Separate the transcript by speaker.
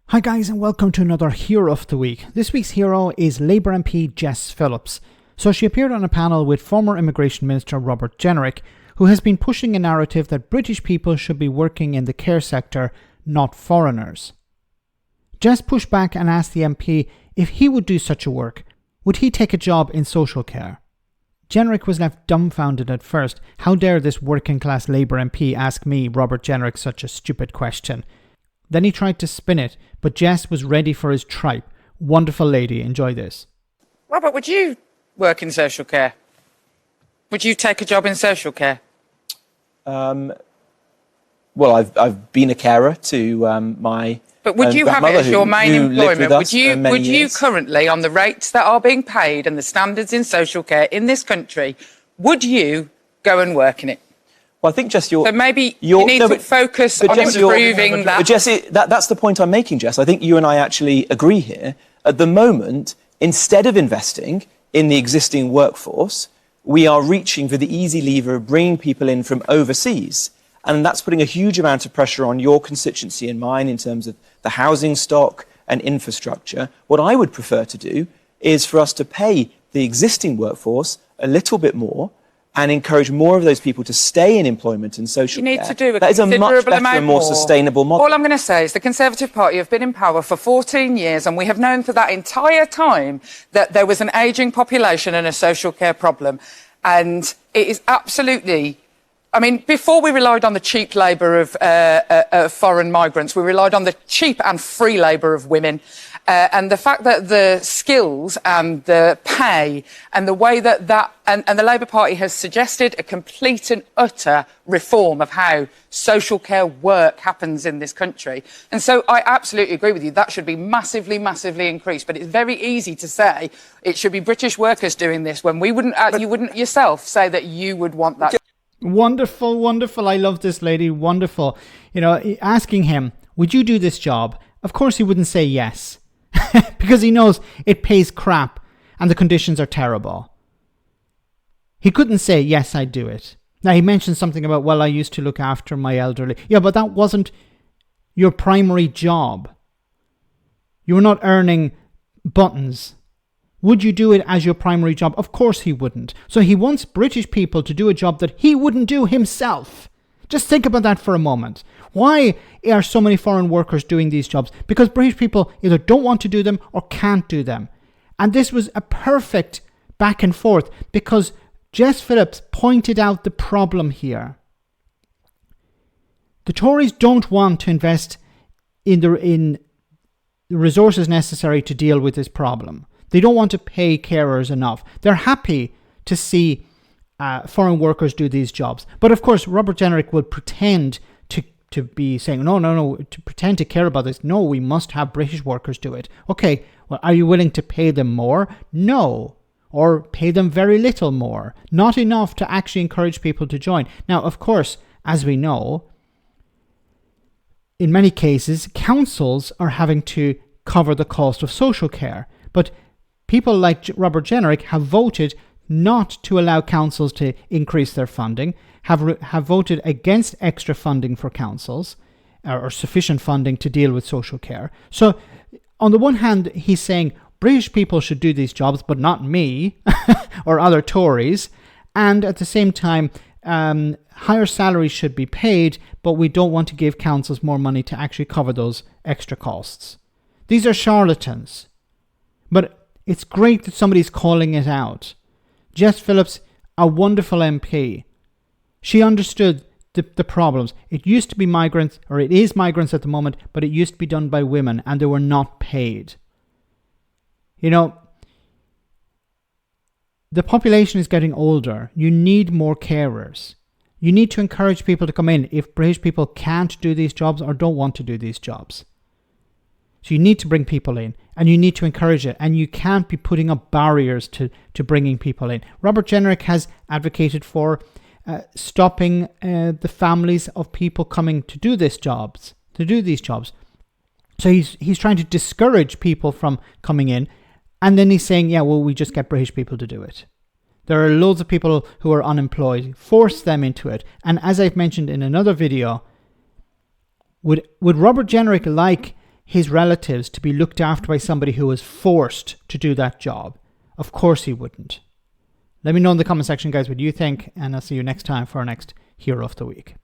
Speaker 1: Hi guys, and welcome to another Hero of the Week. This week's hero is Labour MP Jess Philips. So she appeared on a panel with former Immigration Minister Robert Jenrick, who has been pushing a narrative that British people should be working in the care sector, not foreigners. Jess pushed back and asked the MP if he would do such a work. Would he take a job in social care? Jenrick was left dumbfounded at first. How dare this working class Labour MP ask me, Robert Jenrick, such a stupid question? Then he tried to spin it, but Jess was ready for his tripe. Wonderful lady, enjoy this.
Speaker 2: Robert, would you work in social care? Would you take a job in social care?
Speaker 3: Well, I've been a carer to my.
Speaker 2: But would you have it as your main employment? Would you currently, on the rates that are being paid and the standards in social care in this country, would you go and work in it?
Speaker 3: Well, I think, Jess,
Speaker 2: so maybe you need to focus on improving that.
Speaker 3: But Jess, that's the point I'm making, Jess. I think you and I actually agree here. At the moment, instead of investing in the existing workforce, we are reaching for the easy lever of bringing people in from overseas. And that's putting a huge amount of pressure on your constituency and mine in terms of the housing stock and infrastructure. What I would prefer to do is for us to pay the existing workforce a little bit more and encourage more of those people to stay in employment and social care.
Speaker 2: You need to do a
Speaker 3: that is a much better
Speaker 2: amount
Speaker 3: and more sustainable model.
Speaker 2: All I'm going to say is the Conservative Party have been in power for 14 years, and we have known for that entire time that there was an ageing population and a social care problem. And it is absolutely... I mean, before we relied on the cheap labour of foreign migrants, we relied on the cheap and free labour of women. And the fact that the skills and the pay and the way that and the Labour Party has suggested a complete and utter reform of how social care work happens in this country. And so I absolutely agree with you. That should be massively, massively increased. But it's very easy to say it should be British workers doing this when you wouldn't yourself say that you would want that.
Speaker 1: Wonderful, wonderful. I love this lady. Wonderful. You know, asking him, would you do this job? Of course he wouldn't say yes. Because he knows it pays crap and the conditions are terrible. He couldn't say, yes, I'd do it. Now, he mentioned something about, well, I used to look after my elderly. Yeah, but that wasn't your primary job. You were not earning buttons. Would you do it as your primary job? Of course he wouldn't. So he wants British people to do a job that he wouldn't do himself. Just think about that for a moment. Why are so many foreign workers doing these jobs? Because British people either don't want to do them or can't do them. And this was a perfect back and forth because Jess Philips pointed out the problem here. The Tories don't want to invest in the resources necessary to deal with this problem. They don't want to pay carers enough. They're happy to see foreign workers do these jobs. But of course, Robert Jenrick will pretend to be saying, no, to pretend to care about this. No, we must have British workers do it. Okay, well, are you willing to pay them more? No. Or pay them very little more. Not enough to actually encourage people to join. Now, of course, as we know, in many cases, councils are having to cover the cost of social care. But people like Robert Jenrick have voted not to allow councils to increase their funding, have voted against extra funding for councils or sufficient funding to deal with social care. So on the one hand, he's saying British people should do these jobs, but not me or other Tories. And at the same time, higher salaries should be paid, but we don't want to give councils more money to actually cover those extra costs. These are charlatans. But it's great that somebody's calling it out. Jess Philips, a wonderful MP. She understood the problems. It used to be migrants, or it is migrants at the moment, but it used to be done by women and they were not paid. You know, the population is getting older. You need more carers. You need to encourage people to come in if British people can't do these jobs or don't want to do these jobs. So you need to bring people in and you need to encourage it. And you can't be putting up barriers to bringing people in. Robert Jenrick has advocated for stopping the families of people coming to do these jobs. So he's trying to discourage people from coming in. And then he's saying, yeah, well, we just get British people to do it. There are loads of people who are unemployed. Force them into it. And as I've mentioned in another video, would Robert Jenrick like his relatives to be looked after by somebody who was forced to do that job? Of course he wouldn't. Let me know in the comment section, guys, what you think, and I'll see you next time for our next Hero of the Week.